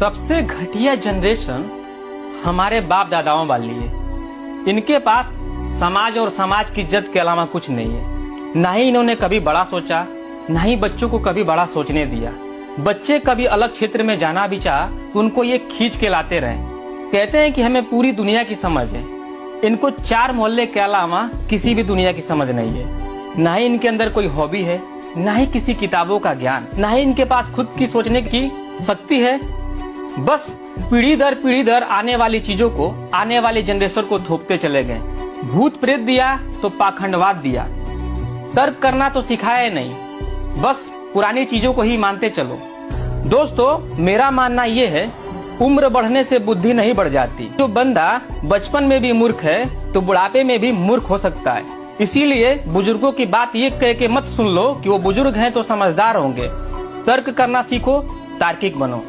सबसे घटिया जनरेशन हमारे बाप दादाओं वाली है। इनके पास समाज और समाज की इज्जत के अलावा कुछ नहीं है। ना ही इन्होंने कभी बड़ा सोचा, ना ही बच्चों को कभी बड़ा सोचने दिया। बच्चे कभी अलग क्षेत्र में जाना भी चाह तो उनको ये खींच के लाते रहे। कहते हैं कि हमें पूरी दुनिया की समझ है। इनको 4 मोहल्ले के अलावा किसी भी दुनिया की समझ नहीं है। ना ही इनके अंदर कोई हॉबी है, ना ही किसी किताबों का ज्ञान, ना ही इनके पास खुद की सोचने की शक्ति है। बस पीढ़ी दर आने वाली चीजों को आने वाले जनरेशन को थोपते चले गए। भूत प्रेत दिया तो पाखंडवाद दिया। तर्क करना तो सिखाया नहीं, बस पुरानी चीजों को ही मानते चलो। दोस्तों, मेरा मानना ये है, उम्र बढ़ने से बुद्धि नहीं बढ़ जाती। जो बंदा बचपन में भी मूर्ख है तो बुढ़ापे में भी मूर्ख हो सकता है। इसीलिए बुजुर्गों की बात ये कह के मत सुन लो कि वो बुजुर्ग हैं तो समझदार होंगे। तर्क करना सीखो, तार्किक बनो।